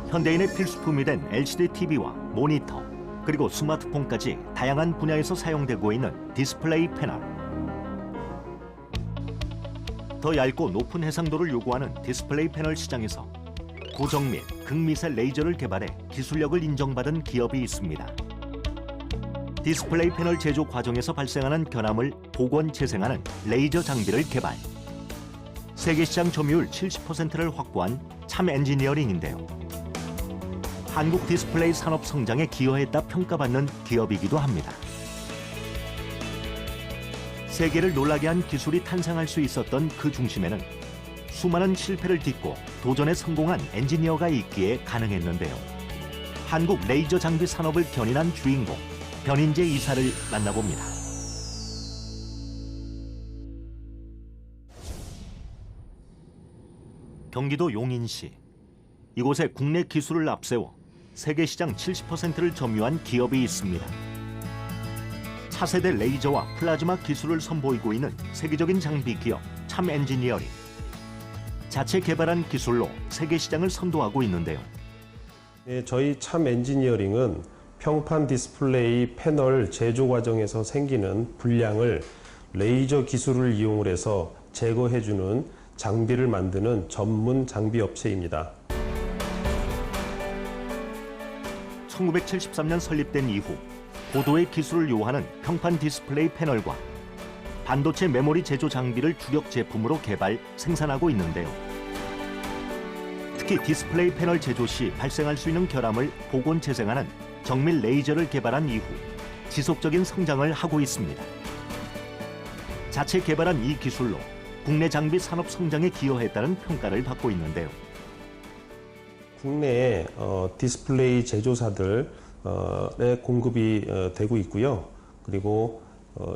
현대인의 필수품이 된 LCD TV와 모니터, 그리고 스마트폰까지 다양한 분야에서 사용되고 있는 디스플레이 패널. 더 얇고 높은 해상도를 요구하는 디스플레이 패널 시장에서 고정 및 극미세 레이저를 개발해 기술력을 인정받은 기업이 있습니다. 디스플레이 패널 제조 과정에서 발생하는 결함을 복원 재생하는 레이저 장비를 개발. 세계 시장 점유율 70%를 확보한 참 엔지니어링인데요. 한국 디스플레이 산업 성장에 기여했다 평가받는 기업이기도 합니다. 세계를 놀라게 한 기술이 탄생할 수 있었던 그 중심에는 수많은 실패를 딛고 도전에 성공한 엔지니어가 있기에 가능했는데요. 한국 레이저 장비 산업을 견인한 주인공, 변인재 이사를 만나봅니다. 경기도 용인시. 이곳에 국내 기술을 앞세워 세계 시장 70%를 점유한 기업이 있습니다. 차세대 레이저와 플라즈마 기술을 선보이고 있는 세계적인 장비 기업 참 엔지니어링. 자체 개발한 기술로 세계 시장을 선도하고 있는데요. 네, 저희 참 엔지니어링은 평판 디스플레이 패널 제조 과정에서 생기는 불량을 레이저 기술을 이용해서 제거해주는 장비를 만드는 전문 장비 업체입니다. 1973년 설립된 이후 고도의 기술을 요하는 평판 디스플레이 패널과 반도체 메모리 제조 장비를 주력 제품으로 개발, 생산하고 있는데요. 특히 디스플레이 패널 제조 시 발생할 수 있는 결함을 복원 재생하는 정밀 레이저를 개발한 이후 지속적인 성장을 하고 있습니다. 자체 개발한 이 기술로 국내 장비 산업 성장에 기여했다는 평가를 받고 있는데요. 국내에 디스플레이 제조사들의 공급이 되고 있고요. 그리고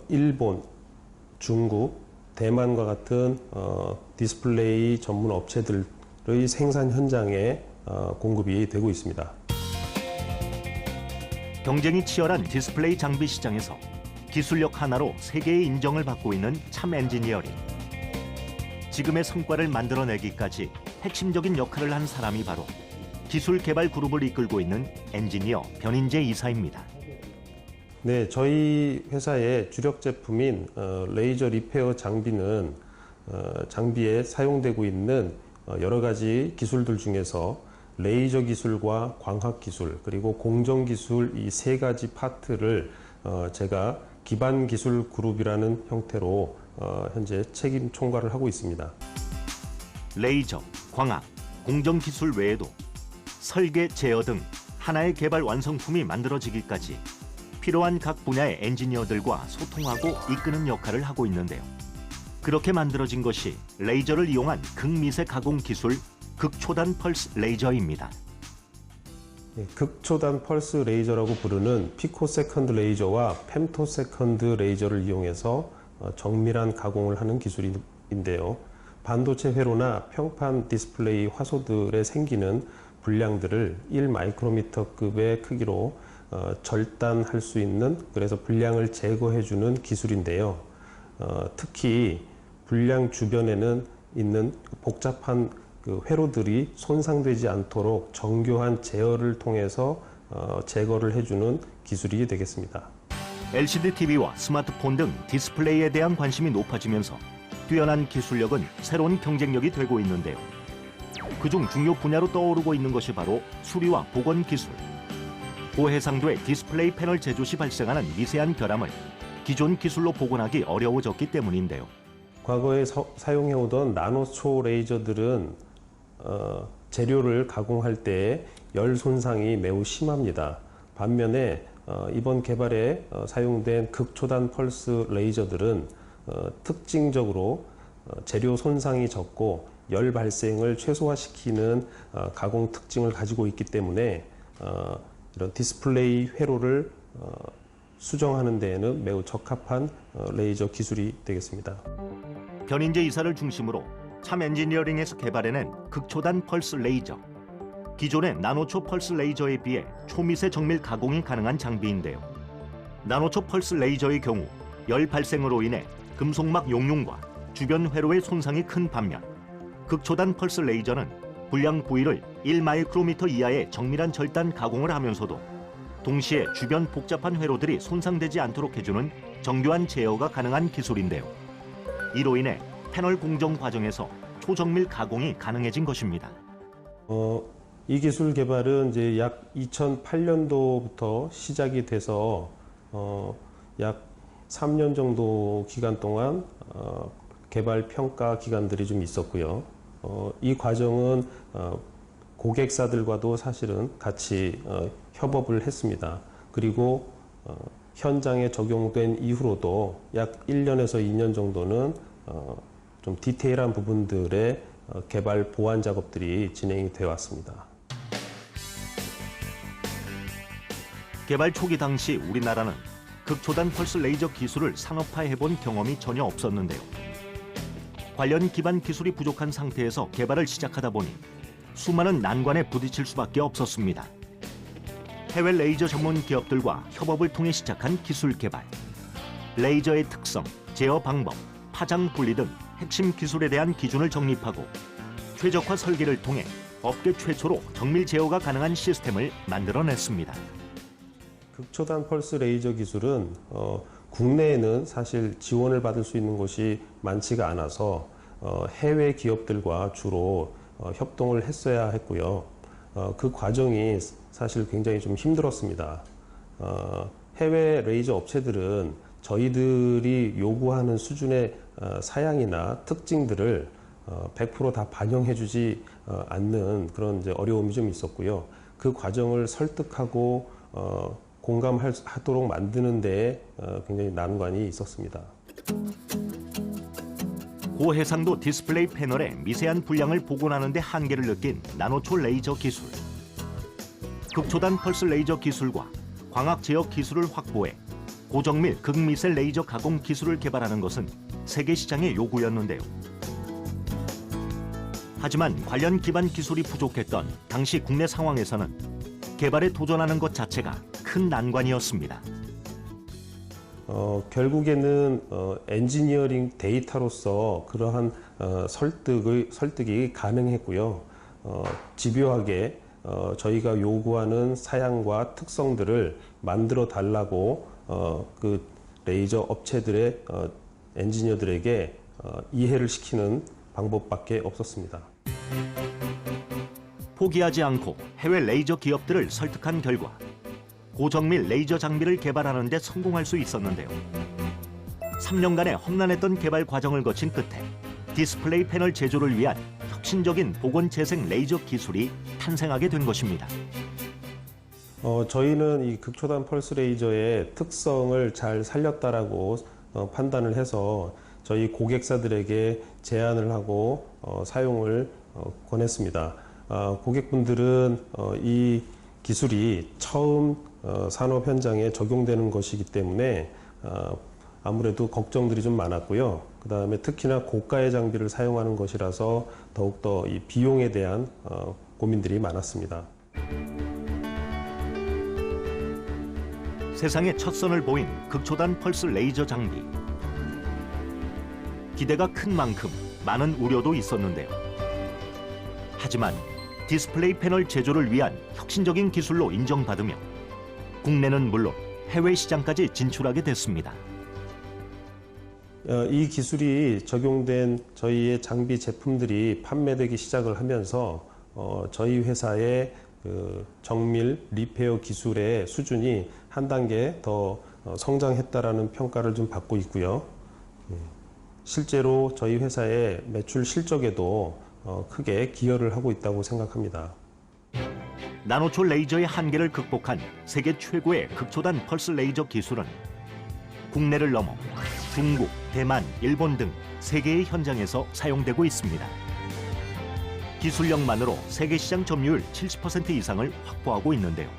일본, 중국, 대만과 같은 디스플레이 전문 업체들의 생산 현장에 공급이 되고 있습니다. 경쟁이 치열한 디스플레이 장비 시장에서 기술력 하나로 세계의 인정을 받고 있는 참 엔지니어링. 지금의 성과를 만들어내기까지 핵심적인 역할을 한 사람이 바로 기술 개발 그룹을 이끌고 있는 엔지니어 변인재 이사입니다. 네, 저희 회사의 주력 제품인 레이저 리페어 장비는 장비에 사용되고 있는 여러 가지 기술들 중에서 레이저 기술과 광학 기술 그리고 공정 기술 이 세 가지 파트를 제가 기반 기술 그룹이라는 형태로 현재 책임 총괄을 하고 있습니다. 레이저, 광학, 공정 기술 외에도 설계, 제어 등 하나의 개발 완성품이 만들어지기까지 필요한 각 분야의 엔지니어들과 소통하고 이끄는 역할을 하고 있는데요. 그렇게 만들어진 것이 레이저를 이용한 극미세 가공 기술 극초단 펄스 레이저입니다. 극초단 펄스 레이저라고 부르는 피코세컨드 레이저와 펜토세컨드 레이저를 이용해서 정밀한 가공을 하는 기술인데요. 반도체 회로나 평판 디스플레이 화소들에 생기는 불량들을 1마이크로미터급의 크기로 절단할 수 있는, 그래서 불량을 제거해주는 기술인데요. 특히 불량 주변에는 있는 복잡한 회로들이 손상되지 않도록 정교한 제어를 통해서 제거를 해주는 기술이 되겠습니다. LCD TV와 스마트폰 등 디스플레이에 대한 관심이 높아지면서 뛰어난 기술력은 새로운 경쟁력이 되고 있는데요. 그중 중요 분야로 떠오르고 있는 것이 바로 수리와 복원 기술. 고해상도의 디스플레이 패널 제조 시 발생하는 미세한 결함을 기존 기술로 복원하기 어려워졌기 때문인데요. 과거에 사용해오던 나노초 레이저들은 재료를 가공할 때 열 손상이 매우 심합니다. 반면에 이번 개발에 사용된 극초단 펄스 레이저들은 특징적으로 재료 손상이 적고 열 발생을 최소화시키는 가공 특징을 가지고 있기 때문에 이런 디스플레이 회로를 수정하는 데에는 매우 적합한 레이저 기술이 되겠습니다. 변인재 이사를 중심으로 참 엔지니어링에서 개발해낸 극초단 펄스 레이저. 기존의 나노초 펄스 레이저에 비해 초미세 정밀 가공이 가능한 장비인데요. 나노초 펄스 레이저의 경우 열 발생으로 인해 금속막 용융과 주변 회로의 손상이 큰 반면 극초단 펄스 레이저는 불량 부위를 1마이크로미터 이하의 정밀한 절단 가공을 하면서도 동시에 주변 복잡한 회로들이 손상되지 않도록 해주는 정교한 제어가 가능한 기술인데요. 이로 인해 패널 공정 과정에서 초정밀 가공이 가능해진 것입니다. 이 기술 개발은 이제 약 2008년도부터 시작이 돼서 약 3년 정도 기간 동안 개발 평가 기간들이 좀 있었고요. 이 과정은 고객사들과도 사실은 같이 협업을 했습니다. 그리고 현장에 적용된 이후로도 약 1년에서 2년 정도는 좀 디테일한 부분들의 개발 보완 작업들이 진행이 되어 왔습니다. 개발 초기 당시 우리나라는 극초단 펄스 레이저 기술을 상업화해본 경험이 전혀 없었는데요. 관련 기반 기술이 부족한 상태에서 개발을 시작하다 보니 수많은 난관에 부딪힐 수밖에 없었습니다. 해외 레이저 전문 기업들과 협업을 통해 시작한 기술 개발. 레이저의 특성, 제어 방법, 파장 분리 등 핵심 기술에 대한 기준을 정립하고 최적화 설계를 통해 업계 최초로 정밀 제어가 가능한 시스템을 만들어냈습니다. 극초단 펄스 레이저 기술은 국내에는 사실 지원을 받을 수 있는 곳이 많지가 않아서 해외 기업들과 주로 협동을 했어야 했고요. 그 과정이 사실 굉장히 좀 힘들었습니다. 해외 레이저 업체들은 저희들이 요구하는 수준의 사양이나 특징들을 100% 다 반영해주지 않는 그런 이제 어려움이 좀 있었고요. 그 과정을 설득하고 공감하도록 만드는 데에 굉장히 난관이 있었습니다. 고해상도 디스플레이 패널에 미세한 불량을 복원하는 데 한계를 느낀 나노초 레이저 기술. 극초단 펄스 레이저 기술과 광학 제어 기술을 확보해 고정밀 극미세 레이저 가공 기술을 개발하는 것은 세계 시장의 요구였는데요. 하지만 관련 기반 기술이 부족했던 당시 국내 상황에서는 개발에 도전하는 것 자체가 큰 난관이었습니다. 결국에는 엔지니어링 데이터로서 그러한 설득이 가능했고요. 집요하게 저희가 요구하는 사양과 특성들을 만들어 달라고 그 레이저 업체들의 엔지니어들에게 이해를 시키는 방법밖에 없었습니다. 포기하지 않고 해외 레이저 기업들을 설득한 결과 고정밀 레이저 장비를 개발하는 데 성공할 수 있었는데요. 3년간의 험난했던 개발 과정을 거친 끝에 디스플레이 패널 제조를 위한 혁신적인 복원 재생 레이저 기술이 탄생하게 된 것입니다. 저희는 이 극초단 펄스 레이저의 특성을 잘 살렸다라고 판단을 해서 저희 고객사들에게 제안을 하고 사용을 권했습니다. 고객분들은 이 기술이 처음 산업 현장에 적용되는 것이기 때문에 아무래도 걱정들이 좀 많았고요. 그 다음에 특히나 고가의 장비를 사용하는 것이라서 더욱더 이 비용에 대한 고민들이 많았습니다. 세상에 첫 선을 보인 극초단 펄스 레이저 장비. 기대가 큰 만큼 많은 우려도 있었는데요. 하지만 디스플레이 패널 제조를 위한 혁신적인 기술로 인정받으며 국내는 물론 해외 시장까지 진출하게 됐습니다. 이 기술이 적용된 저희의 장비 제품들이 판매되기 시작을 하면서 저희 회사의 그 정밀 리페어 기술의 수준이 한 단계 더 성장했다라는 평가를 좀 받고 있고요. 실제로 저희 회사의 매출 실적에도 크게 기여를 하고 있다고 생각합니다. 나노초 레이저의 한계를 극복한 세계 최고의 극초단 펄스 레이저 기술은 국내를 넘어 중국, 대만, 일본 등 세계의 현장에서 사용되고 있습니다. 기술력만으로 세계 시장 점유율 70% 이상을 확보하고 있는데요.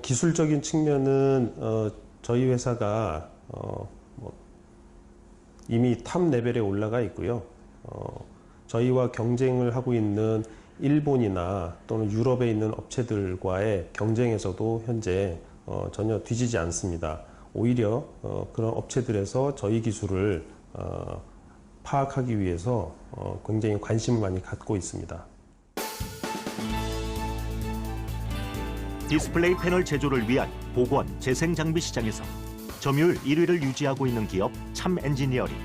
기술적인 측면은 저희 회사가 이미 탑 레벨에 올라가 있고요. 저희와 경쟁을 하고 있는 일본이나 또는 유럽에 있는 업체들과의 경쟁에서도 현재 전혀 뒤지지 않습니다. 오히려 그런 업체들에서 저희 기술을 파악하기 위해서 굉장히 관심을 많이 갖고 있습니다. 디스플레이 패널 제조를 위한 보건, 재생 장비 시장에서 점유율 1위를 유지하고 있는 기업 참 엔지니어링.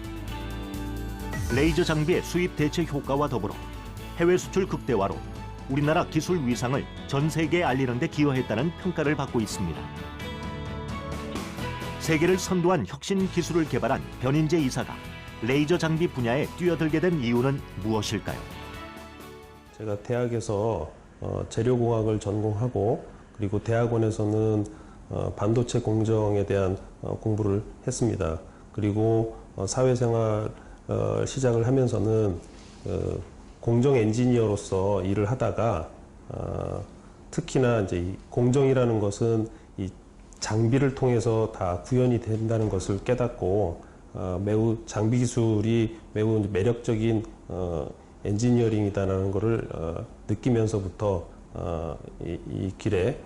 레이저 장비의 수입 대체 효과와 더불어 해외 수출 극대화로 우리나라 기술 위상을 전 세계에 알리는 데 기여했다는 평가를 받고 있습니다. 세계를 선도한 혁신 기술을 개발한 변인재 이사가 레이저 장비 분야에 뛰어들게 된 이유는 무엇일까요? 제가 대학에서 재료공학을 전공하고 그리고 대학원에서는 반도체 공정에 대한 공부를 했습니다. 그리고 사회생활 시작을 하면서는 공정 엔지니어로서 일을 하다가 특히나 이제 이 공정이라는 것은 이 장비를 통해서 다 구현이 된다는 것을 깨닫고 매우 장비 기술이 매우 매력적인 엔지니어링이다라는 것을 느끼면서부터 이 길에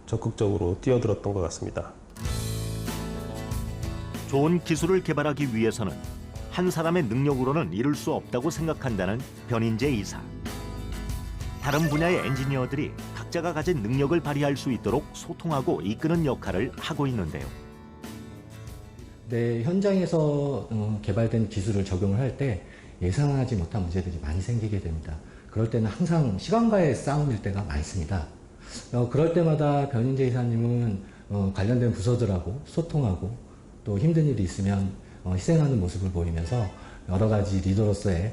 적극적으로 뛰어들었던 것 같습니다. 좋은 기술을 개발하기 위해서는 한 사람의 능력으로는 이룰 수 없다고 생각한다는 변인재 이사. 다른 분야의 엔지니어들이 각자가 가진 능력을 발휘할 수 있도록 소통하고 이끄는 역할을 하고 있는데요. 네, 현장에서 개발된 기술을 적용을 할 때 예상하지 못한 문제들이 많이 생기게 됩니다. 그럴 때는 항상 시간과의 싸움일 때가 많습니다. 그럴 때마다 변인재 이사님은 관련된 부서들하고 소통하고 또 힘든 일이 있으면 희생하는 모습을 보이면서 여러 가지 리더로서의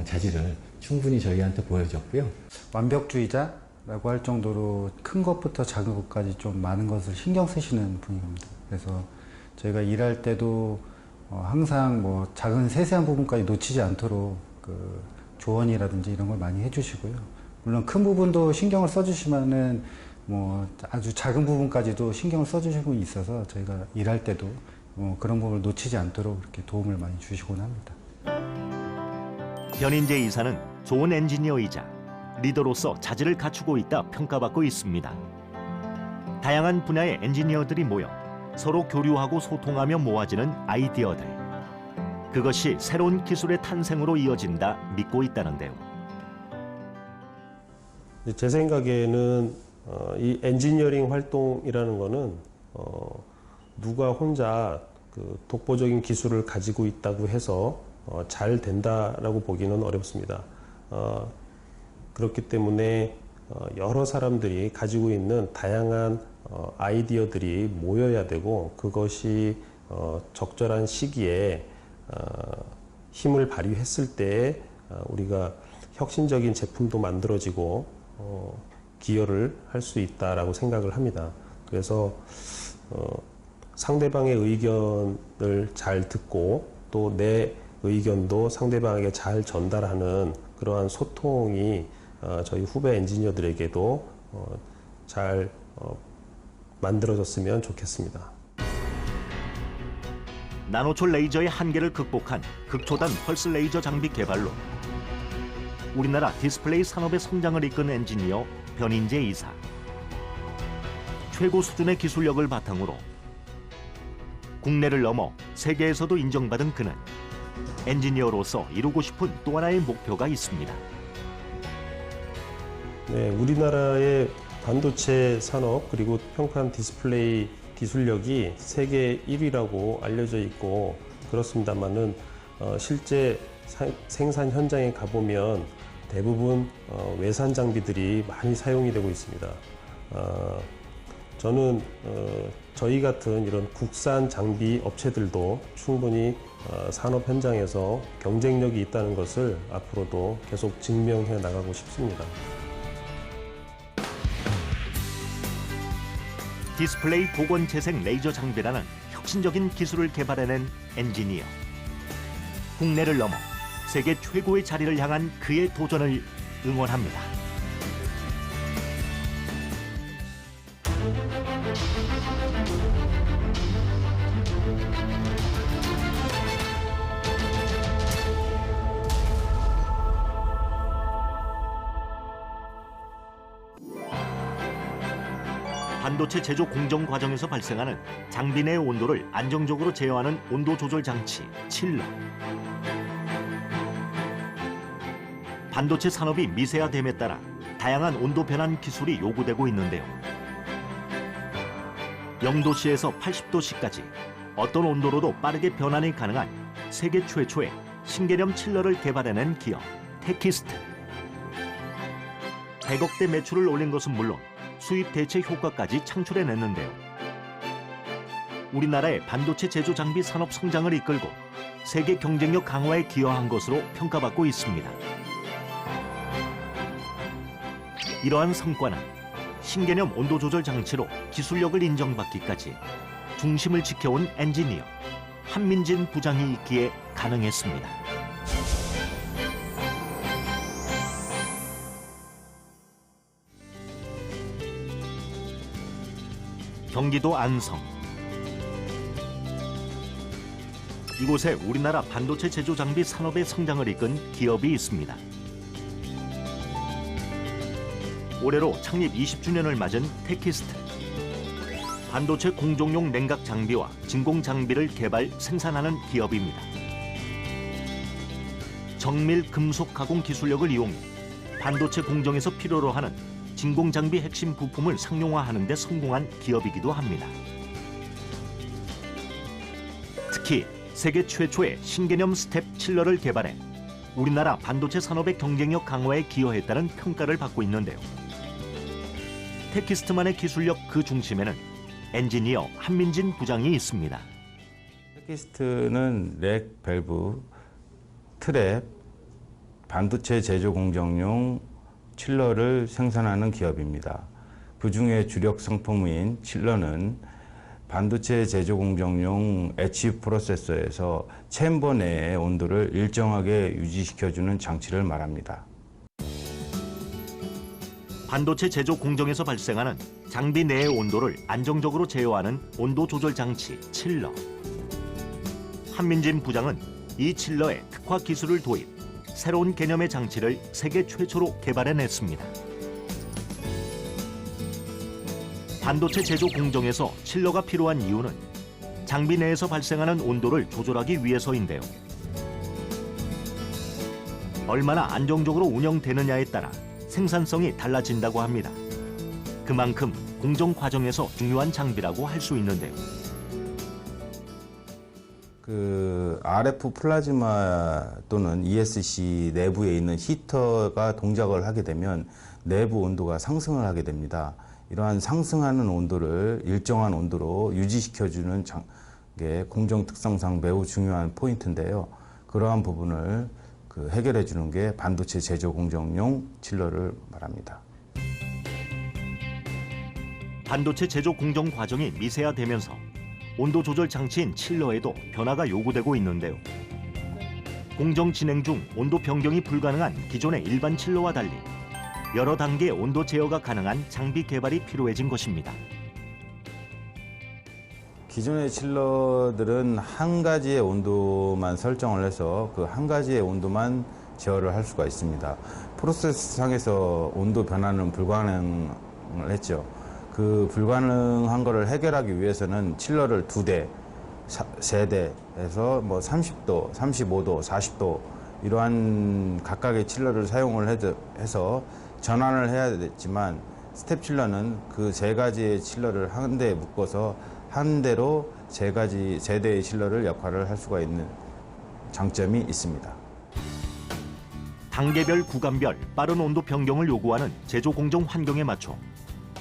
자질을 충분히 저희한테 보여줬고요. 완벽주의자라고 할 정도로 큰 것부터 작은 것까지 좀 많은 것을 신경 쓰시는 분입니다. 그래서 저희가 일할 때도 항상 뭐 작은 세세한 부분까지 놓치지 않도록 그 조언이라든지 이런 걸 많이 해주시고요. 물론 큰 부분도 신경을 써주시면은 뭐 아주 작은 부분까지도 신경을 써주시는 분이 있어서 저희가 일할 때도 그런 부분을 놓치지 않도록 이렇게 도움을 많이 주시곤 합니다. 변인재 이사는 좋은 엔지니어이자 리더로서 자질을 갖추고 있다 평가받고 있습니다. 다양한 분야의 엔지니어들이 모여 서로 교류하고 소통하며 모아지는 아이디어들. 그것이 새로운 기술의 탄생으로 이어진다 믿고 있다는데요. 제 생각에는 이 엔지니어링 활동이라는 거는 누가 혼자 그 독보적인 기술을 가지고 있다고 해서 잘 된다라고 보기는 어렵습니다. 그렇기 때문에 여러 사람들이 가지고 있는 다양한 아이디어들이 모여야 되고 그것이 적절한 시기에 힘을 발휘했을 때 우리가 혁신적인 제품도 만들어지고 기여를 할 수 있다라고 생각을 합니다. 그래서 상대방의 의견을 잘 듣고 또 내 의견도 상대방에게 잘 전달하는 그러한 소통이 저희 후배 엔지니어들에게도 잘 만들어졌으면 좋겠습니다. 나노철 레이저의 한계를 극복한 극초단 펄스 레이저 장비 개발로 우리나라 디스플레이 산업의 성장을 이끈 엔지니어 변인재 이사. 최고 수준의 기술력을 바탕으로 국내를 넘어 세계에서도 인정받은 그는 엔지니어로서 이루고 싶은 또 하나의 목표가 있습니다. 네, 우리나라의 반도체 산업 그리고 평판 디스플레이 기술력이 세계 1위라고 알려져 있고 그렇습니다만은 실제 생산 현장에 가보면 대부분 외산 장비들이 많이 사용이 되고 있습니다. 저는 저희 같은 이런 국산 장비 업체들도 충분히 산업 현장에서 경쟁력이 있다는 것을 앞으로도 계속 증명해 나가고 싶습니다. 디스플레이 보건 재생 레이저 장비라는 혁신적인 기술을 개발해낸 엔지니어. 국내를 넘어 세계 최고의 자리를 향한 그의 도전을 응원합니다. 반도체 제조 공정 과정에서 발생하는 장비 내 온도를 안정적으로 제어하는 온도 조절 장치 칠러. 반도체 산업이 미세화됨에 따라 다양한 온도 변환 기술이 요구되고 있는데요. 0도씨에서 80도씨까지 어떤 온도로도 빠르게 변환이 가능한 세계 최초의 신개념 칠러를 개발해낸 기업 테키스트. 100억대 매출을 올린 것은 물론 수입 대체 효과까지 창출해냈는데요. 우리나라의 반도체 제조 장비 산업 성장을 이끌고 세계 경쟁력 강화에 기여한 것으로 평가받고 있습니다. 이러한 성과는 신개념 온도 조절 장치로 기술력을 인정받기까지 중심을 지켜온 엔지니어 한민진 부장이 있기에 가능했습니다. 경기도 안성. 이곳에 우리나라 반도체 제조 장비 산업의 성장을 이끈 기업이 있습니다. 올해로 창립 20주년을 맞은 테키스트. 반도체 공정용 냉각 장비와 진공 장비를 개발, 생산하는 기업입니다. 정밀 금속 가공 기술력을 이용해 반도체 공정에서 필요로 하는 진공 장비 핵심 부품을 상용화하는 데 성공한 기업이기도 합니다. 특히 세계 최초의 신개념 스텝 칠러를 개발해 우리나라 반도체 산업의 경쟁력 강화에 기여했다는 평가를 받고 있는데요. 테키스트만의 기술력 그 중심에는 엔지니어 한민진 부장이 있습니다. 테키스트는 렉, 밸브, 트랩, 반도체 제조 공정용 칠러를 생산하는 기업입니다. 그 중에 주력 상품인 칠러는 반도체 제조 공정용 엣지 프로세서에서 챔버 내의 온도를 일정하게 유지시켜주는 장치를 말합니다. 반도체 제조 공정에서 발생하는 장비 내의 온도를 안정적으로 제어하는 온도 조절 장치 칠러. 한민진 부장은 이 칠러에 특화 기술을 도입, 새로운 개념의 장치를 세계 최초로 개발해냈습니다. 반도체 제조 공정에서 칠러가 필요한 이유는 장비 내에서 발생하는 온도를 조절하기 위해서인데요. 얼마나 안정적으로 운영되느냐에 따라 생산성이 달라진다고 합니다. 그만큼 공정 과정에서 중요한 장비라고 할 수 있는데요. RF 플라즈마 또는 ESC 내부에 있는 히터가 동작을 하게 되면 내부 온도가 상승을 하게 됩니다. 이러한 상승하는 온도를 일정한 온도로 유지시켜주는 게 공정 특성상 매우 중요한 포인트인데요. 그러한 부분을 해결해 주는 게 반도체 제조 공정용 칠러를 말합니다. 반도체 제조 공정 과정이 미세화되면서 온도 조절 장치인 칠러에도 변화가 요구되고 있는데요. 공정 진행 중 온도 변경이 불가능한 기존의 일반 칠러와 달리 여러 단계의 온도 제어가 가능한 장비 개발이 필요해진 것입니다. 기존의 칠러들은 한 가지의 온도만 설정을 해서 그 한 가지의 온도만 제어를 할 수가 있습니다. 프로세스상에서 온도 변화는 불가능을 했죠. 그 불가능한 것을 해결하기 위해서는 칠러를 2대, 3대에서 30도, 35도, 40도 이러한 각각의 칠러를 사용을 해서 전환을 해야 됐지만 스텝 칠러는 그 3가지의 칠러를 한 대에 묶어서 한 대로 세 대의 칠러를 역할을 할 수가 있는 장점이 있습니다. 단계별 구간별 빠른 온도 변경을 요구하는 제조 공정 환경에 맞춰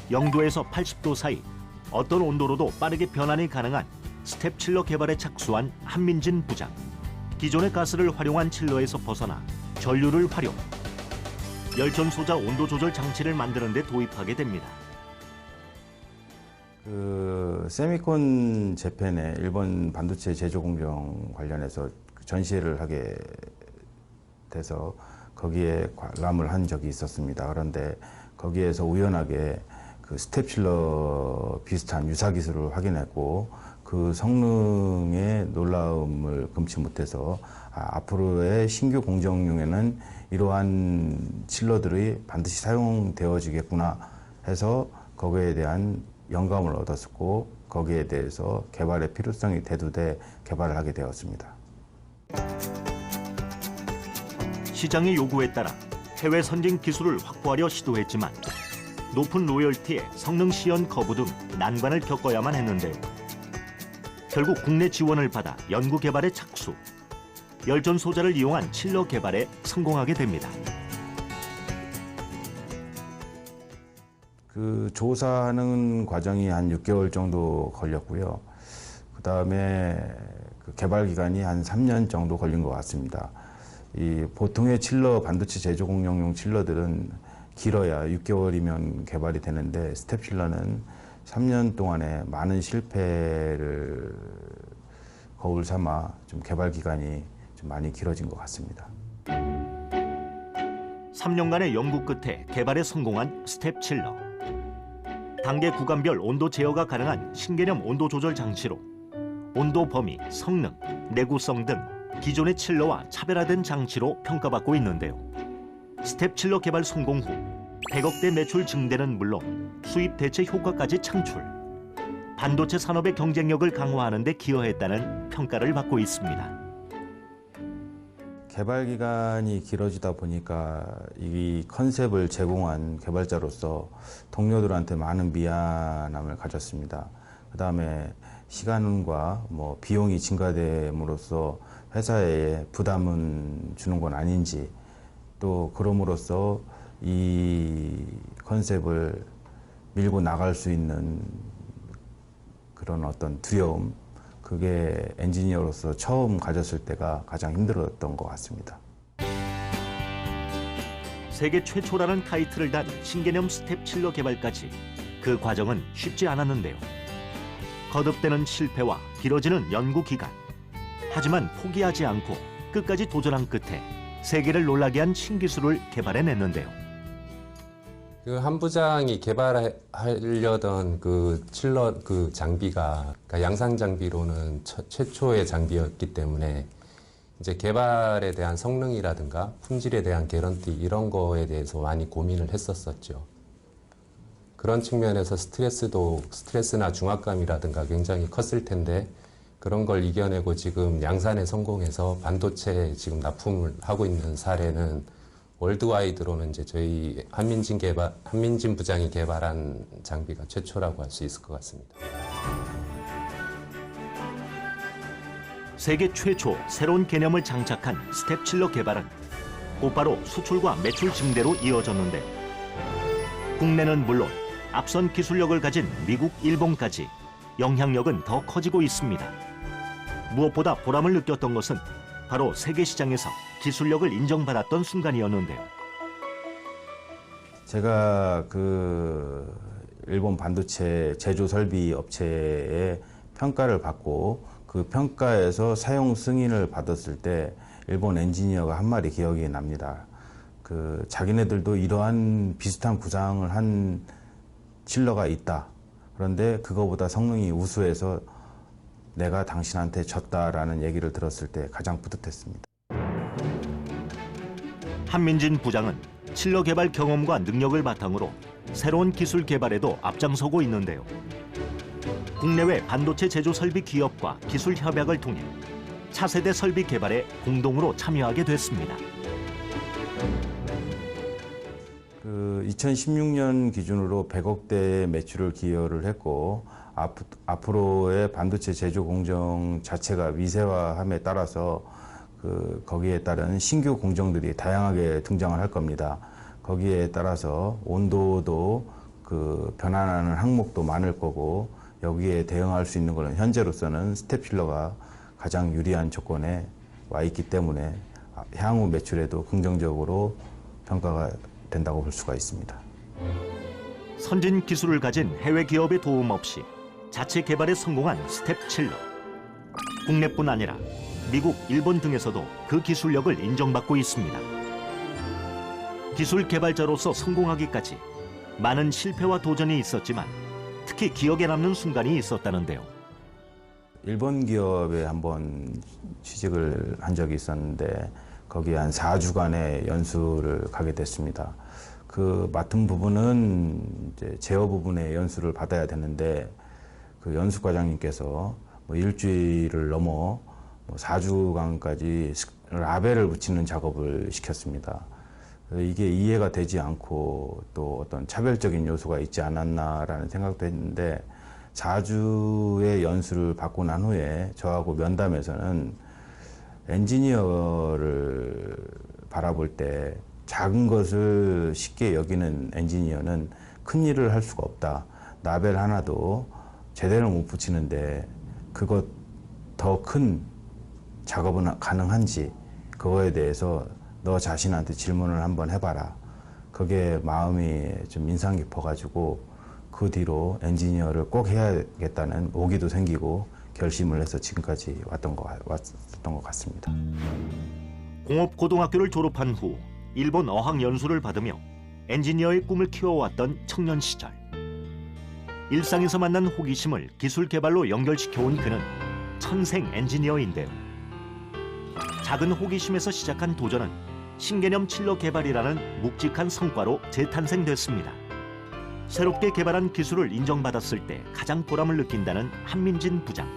0도에서 80도 사이 어떤 온도로도 빠르게 변환이 가능한 스텝 칠러 개발에 착수한 한민진 부장. 기존의 가스를 활용한 칠러에서 벗어나 전류를 활용, 열전 소자 온도 조절 장치를 만드는 데 도입하게 됩니다. 세미콘 재팬에 일본 반도체 제조 공정 관련해서 전시회를 하게 돼서 거기에 관람을 한 적이 있었습니다. 그런데 거기에서 우연하게 스텝 칠러 비슷한 유사 기술을 확인했고 그 성능의 놀라움을 금치 못해서 앞으로의 신규 공정용에는 이러한 칠러들이 반드시 사용되어지겠구나 해서 거기에 대한 영감을 얻었고 거기에 대해서 개발의 필요성이 대두돼 개발을 하게 되었습니다. 시장의 요구에 따라 해외 선진 기술을 확보하려 시도했지만 높은 로열티에 성능 시연 거부 등 난관을 겪어야만 했는데요. 결국 국내 지원을 받아 연구 개발에 착수. 열전 소자를 이용한 칠러 개발에 성공하게 됩니다. 그 조사하는 과정이 한 6개월 정도 걸렸고요. 그 다음에 그 개발 기간이 한 3년 정도 걸린 것 같습니다. 이 보통의 칠러 반도체 제조 공정용 칠러들은 길어야 6개월이면 개발이 되는데 스텝 칠러는 3년 동안에 많은 실패를 거울 삼아 좀 개발 기간이 좀 많이 길어진 것 같습니다. 3년간의 연구 끝에 개발에 성공한 스텝 칠러. 단계 구간별 온도 제어가 가능한 신개념 온도 조절 장치로 온도 범위, 성능, 내구성 등 기존의 칠러와 차별화된 장치로 평가받고 있는데요. 스텝 칠러 개발 성공 후 100억대 매출 증대는 물론 수입 대체 효과까지 창출. 반도체 산업의 경쟁력을 강화하는 데 기여했다는 평가를 받고 있습니다. 개발 기간이 길어지다 보니까 이 컨셉을 제공한 개발자로서 동료들한테 많은 미안함을 가졌습니다. 그 다음에 시간과 비용이 증가됨으로써 회사에 부담은 주는 건 아닌지, 또 그럼으로써 이 컨셉을 밀고 나갈 수 있는 그런 어떤 두려움, 그게 엔지니어로서 처음 가졌을 때가 가장 힘들었던 것 같습니다. 세계 최초라는 타이틀을 단 신개념 스텝 칠러 개발까지 그 과정은 쉽지 않았는데요. 거듭되는 실패와 길어지는 연구 기간. 하지만 포기하지 않고 끝까지 도전한 끝에 세계를 놀라게 한 신기술을 개발해냈는데요. 그 한 부장이 개발하려던 그 칠러 그 장비가 그러니까 양산 장비로는 최초의 장비였기 때문에 이제 개발에 대한 성능이라든가 품질에 대한 개런티 이런 거에 대해서 많이 고민을 했었었죠. 그런 측면에서 스트레스나 중압감이라든가 굉장히 컸을 텐데 그런 걸 이겨내고 지금 양산에 성공해서 반도체에 지금 납품을 하고 있는 사례는 월드와이드로는 이제 저희 한민진 부장이 개발한 장비가 최초라고 할 수 있을 것 같습니다. 세계 최초 새로운 개념을 장착한 스텝 칠러 개발은 곧바로 수출과 매출 증대로 이어졌는데 국내는 물론 앞선 기술력을 가진 미국, 일본까지 영향력은 더 커지고 있습니다. 무엇보다 보람을 느꼈던 것은 바로 세계 시장에서 기술력을 인정받았던 순간이었는데요. 제가 일본 반도체 제조 설비 업체의 평가를 받고 그 평가에서 사용 승인을 받았을 때 일본 엔지니어가 한 말이 기억이 납니다. 자기네들도 이러한 비슷한 구상을 한 칠러가 있다. 그런데 그거보다 성능이 우수해서 내가 당신한테 졌다라는 얘기를 들었을 때 가장 뿌듯했습니다. 한민진 부장은 칠러 개발 경험과 능력을 바탕으로 새로운 기술 개발에도 앞장서고 있는데요. 국내외 반도체 제조 설비 기업과 기술 협약을 통해 차세대 설비 개발에 공동으로 참여하게 됐습니다. 2016년 기준으로 100억대 매출을 기여를 했고 앞으로의 반도체 제조 공정 자체가 미세화함에 따라서 거기에 따른 신규 공정들이 다양하게 등장을 할 겁니다. 거기에 따라서 온도도 변환하는 항목도 많을 거고 여기에 대응할 수 있는 것은 현재로서는 스텝 칠러가 가장 유리한 조건에 와 있기 때문에 향후 매출에도 긍정적으로 평가가 된다고 볼 수가 있습니다. 선진 기술을 가진 해외 기업의 도움 없이 자체 개발에 성공한 스텝 칠러. 국내뿐 아니라 미국, 일본 등에서도 그 기술력을 인정받고 있습니다. 기술 개발자로서 성공하기까지 많은 실패와 도전이 있었지만 특히 기억에 남는 순간이 있었다는데요. 일본 기업에 한번 취직을 한 적이 있었는데 거기에 한 4주간의 연수를 가게 됐습니다. 그 맡은 부분은 이제 제어 부분의 연수를 받아야 되는데 그 연수 과장님께서 일주일을 넘어 4주간까지 라벨을 붙이는 작업을 시켰습니다. 이게 이해가 되지 않고 또 어떤 차별적인 요소가 있지 않았나라는 생각도 했는데, 4주의 연수를 받고 난 후에 저하고 면담에서는 엔지니어를 바라볼 때 작은 것을 쉽게 여기는 엔지니어는 큰 일을 할 수가 없다. 라벨 하나도 제대로 못 붙이는데 그것 더 큰 작업은 가능한지, 그거에 대해서 너 자신한테 질문을 한번 해봐라. 그게 마음이 좀 인상 깊어가지고 그 뒤로 엔지니어를 꼭 해야겠다는 오기도 생기고 결심을 해서 지금까지 왔던 것 같습니다. 공업고등학교를 졸업한 후 일본 어학 연수를 받으며 엔지니어의 꿈을 키워왔던 청년 시절. 일상에서 만난 호기심을 기술 개발로 연결시켜온 그는 천생 엔지니어인데요. 작은 호기심에서 시작한 도전은 신개념 칠러 개발이라는 묵직한 성과로 재탄생됐습니다. 새롭게 개발한 기술을 인정받았을 때 가장 보람을 느낀다는 한민진 부장.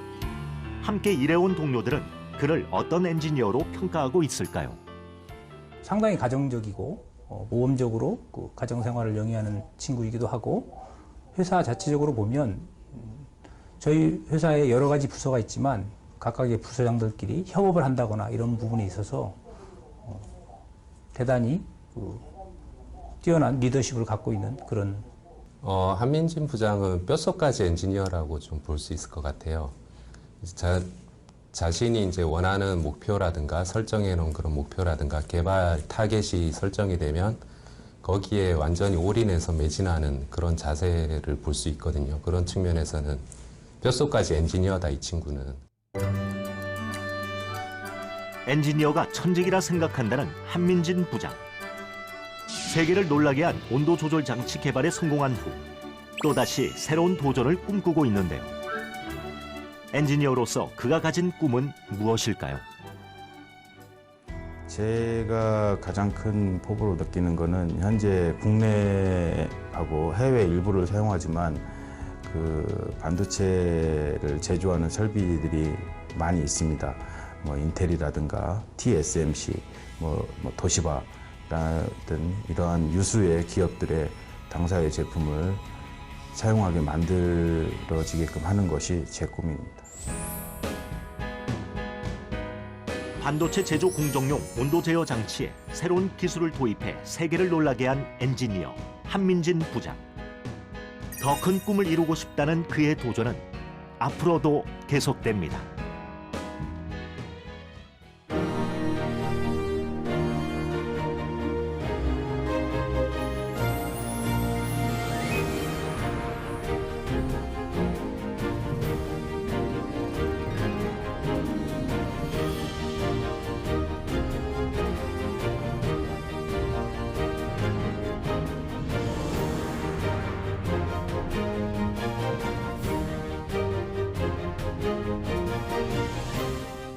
함께 일해온 동료들은 그를 어떤 엔지니어로 평가하고 있을까요? 상당히 가정적이고 모험적으로 그 가정생활을 영위하는 친구이기도 하고, 회사 자체적으로 보면 저희 회사에 여러 가지 부서가 있지만 각각의 부서장들끼리 협업을 한다거나 이런 부분에 있어서 대단히 뛰어난 리더십을 갖고 있는 그런. 한민진 부장은 뼛속까지 엔지니어라고 좀 볼 수 있을 것 같아요. 자신이 이제 원하는 목표라든가 설정해 놓은 그런 목표라든가 개발 타겟이 설정이 되면 거기에 완전히 올인해서 매진하는 그런 자세를 볼 수 있거든요. 그런 측면에서는 뼛속까지 엔지니어다, 이 친구는. 엔지니어가 천직이라 생각한다는 한민진 부장. 세계를 놀라게 한 온도 조절 장치 개발에 성공한 후 또다시 새로운 도전을 꿈꾸고 있는데요. 엔지니어로서 그가 가진 꿈은 무엇일까요? 제가 가장 큰 포부로 느끼는 거는 현재 국내하고 해외 일부를 사용하지만 그 반도체를 제조하는 설비들이 많이 있습니다. 뭐 인텔이라든가 TSMC, 뭐 도시바 등 이러한 유수의 기업들의 당사의 제품을 사용하게 만들어지게끔 하는 것이 제 꿈입니다. 반도체 제조 공정용 온도 제어 장치에 새로운 기술을 도입해 세계를 놀라게 한 엔지니어 한민진 부장. 더 큰 꿈을 이루고 싶다는 그의 도전은 앞으로도 계속됩니다.